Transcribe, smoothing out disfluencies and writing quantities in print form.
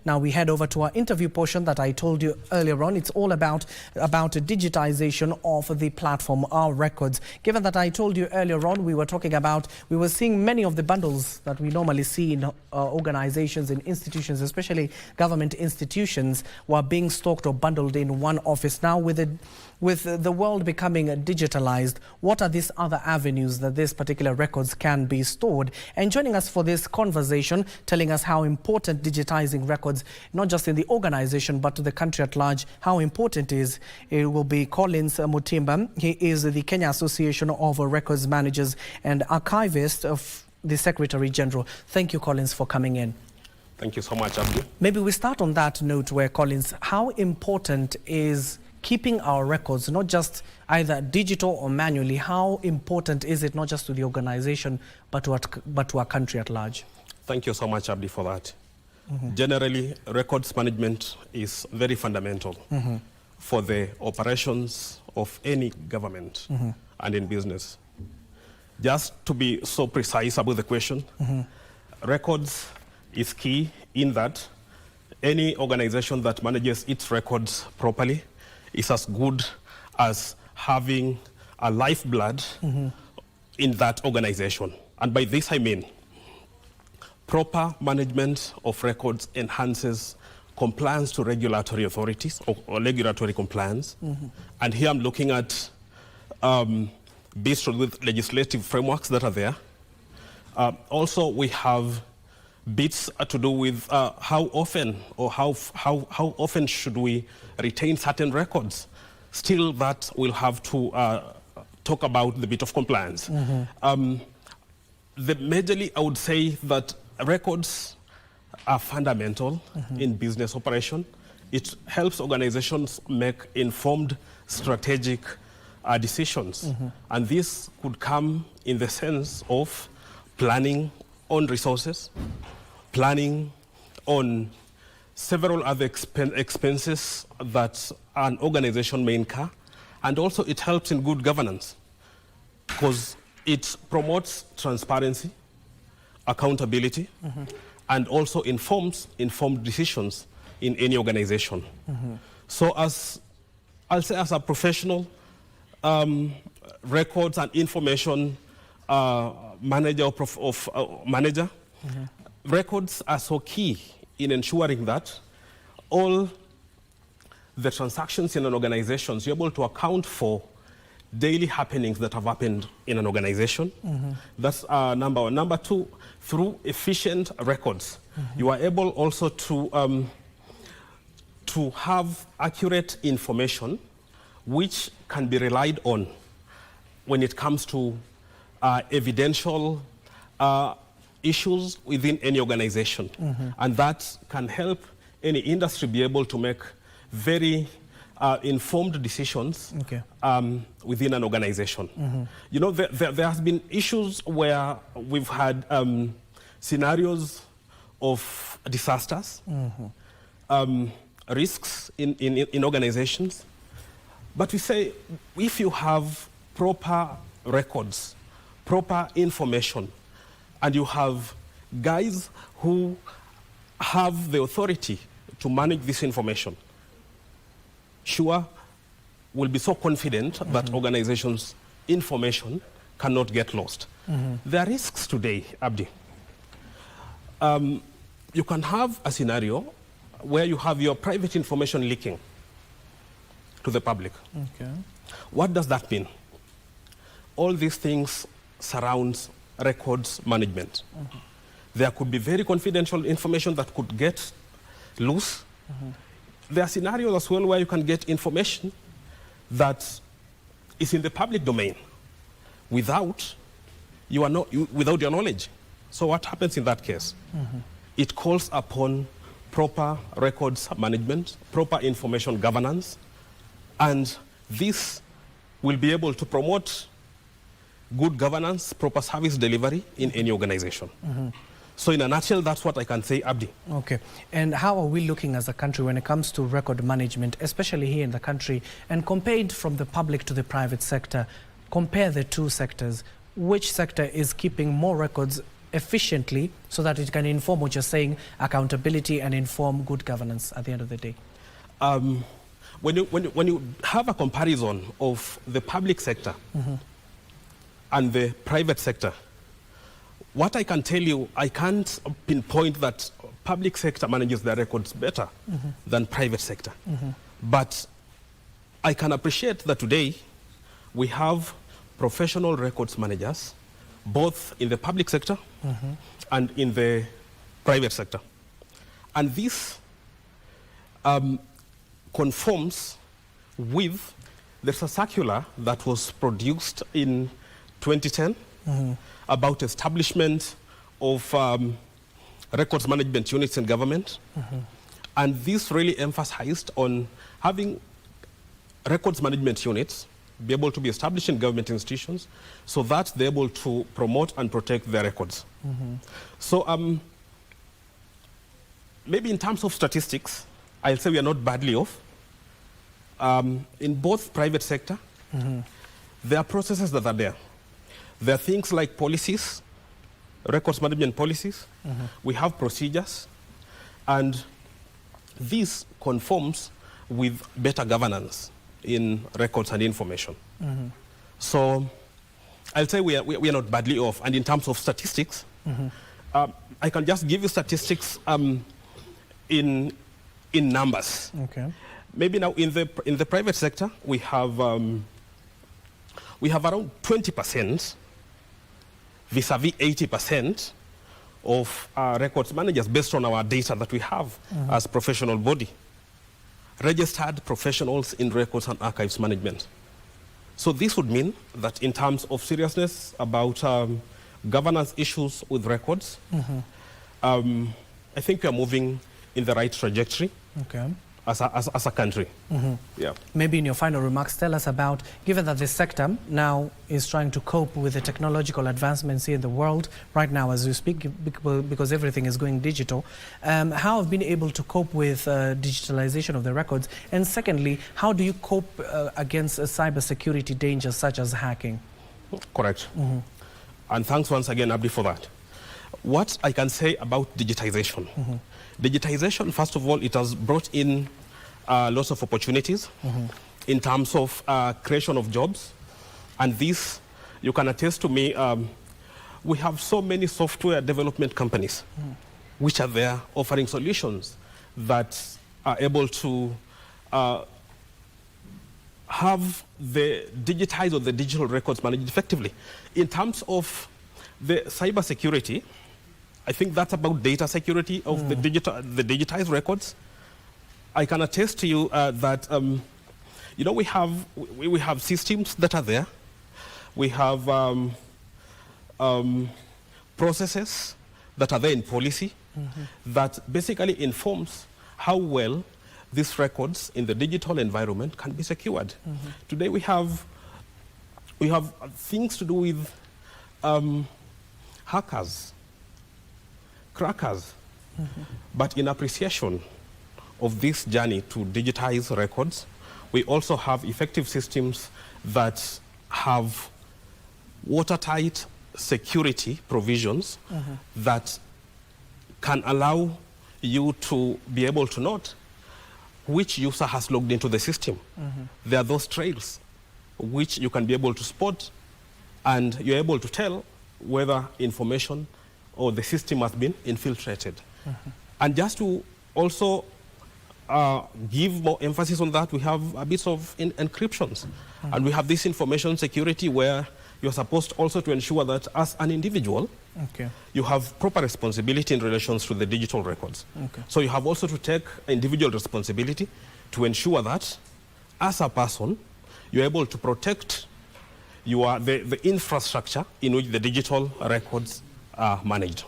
Now we head over to our interview portion that I told you earlier on. It's all about digitization of the platform, our records. Given that I told you earlier on, we were seeing many of the bundles that we normally see in organizations and institutions, especially government institutions, were being stocked or bundled in one office. Now with the world becoming digitalized, what are these other avenues that these particular records can be stored? And joining us for this conversation, telling us how important digitizing records, not just in the organization, but to the country at large, how important it will be Collins Mutimba. He is the Kenya Association of Records Managers and Archivists of the Secretary General. Thank you, Collins, for coming in. Thank you so much, Abdi. Maybe we start on that note where, Collins, how important is keeping our records, not just either digital or manually? How important is it not just to the organization, but to our country at large? Thank you so much, Abdi, for that. Generally, records management is very fundamental for the operations of any government and in business. Just to be so precise about the question, records is key in that any organization that manages its records properly is as good as having a lifeblood in that organization. And by this I mean proper management of records enhances compliance to regulatory authorities or regulatory compliance. And here I'm looking at based with legislative frameworks that are there. Also, we have bits to do with how often or how often should we retain certain records. Still, that we'll have to talk about the bit of compliance. Majorly, I would say that records are fundamental in business operation. It helps organizations make informed strategic decisions. And this could come in the sense of planning on resources, planning on several other expenses that an organization may incur, and also it helps in good governance because it promotes transparency, accountability, and also informed decisions in any organization. So I'll say as a professional records and information manager, records are so key in ensuring that all the transactions in an organization, you're able to account for daily happenings that have happened in an organization. That's number one. Number two, through efficient records, you are able also to have accurate information which can be relied on when it comes to evidential issues within any organization. And that can help any industry be able to make very informed decisions within an organization. You know, there has been issues where we've had scenarios of disasters, risks in organizations. But we say, if you have proper records, proper information, and you have guys who have the authority to manage this information, sure, we'll be so confident that organizations' information cannot get lost. There are risks today, Abdi. You can have a scenario where you have your private information leaking to the public. What does that mean? All these things surround records management. There could be very confidential information that could get loose. There are scenarios as well where you can get information that is in the public domain without your knowledge. So what happens in that case? It calls upon proper records management, proper information governance, and this will be able to promote good governance, proper service delivery in any organization. So in a nutshell, that's what I can say, Abdi. Okay. And how are we looking as a country when it comes to record management, especially here in the country, and compared from the public to the private sector? Compare the two sectors. Which sector is keeping more records efficiently so that it can inform what you're saying, accountability, and inform good governance at the end of the day? When you have a comparison of the public sector and the private sector, what I can tell you, I can't pinpoint that public sector manages their records better than private sector. But I can appreciate that today we have professional records managers, both in the public sector and in the private sector. And this conforms with, there's a circular that was produced in 2010 about establishment of records management units in government. And this really emphasized on having records management units be able to be established in government institutions so that they're able to promote and protect their records. So maybe in terms of statistics, I'll say we are not badly off. In both private sector, there are processes that are there. There are things like policies, records management policies. We have procedures, and this conforms with better governance in records and information. So I'll say we are not badly off. And in terms of statistics, I can just give you statistics in numbers. Okay. Maybe now in the private sector, we have around 20% vis-a-vis 80% of records managers based on our data that we have as professional body. Registered professionals in records and archives management. So this would mean that in terms of seriousness about governance issues with records, I think we are moving in the right trajectory. Okay. As a country. Yeah. Maybe in your final remarks, tell us about, given that this sector now is trying to cope with the technological advancements here in the world right now as we speak, because everything is going digital, how have been able to cope with digitalization of the records? And secondly, how do you cope against cybersecurity dangers such as hacking? Correct. And thanks once again, Abdi, for that. What I can say about digitization. Digitization, first of all, it has brought in lots of opportunities in terms of creation of jobs. And this, you can attest to me, we have so many software development companies which are there offering solutions that are able to have the digitized or the digital records managed effectively. In terms of the cybersecurity, I think that's about data security of the digitized records. I can attest to you that you know, we have systems that are there. We have processes that are there in policy that basically informs how well these records in the digital environment can be secured. Today we have things to do with hackers, crackers. But in appreciation of this journey to digitize records, we also have effective systems that have watertight security provisions that can allow you to be able to note which user has logged into the system. There are those trails which you can be able to spot, and you're able to tell whether information or the system has been infiltrated. And just to also give more emphasis on that, we have a bit of encryptions. And we have this information security where you're supposed also to ensure that as an individual, you have proper responsibility in relation to the digital records. So you have also to take individual responsibility to ensure that as a person, you're able to protect the infrastructure in which the digital records are managed.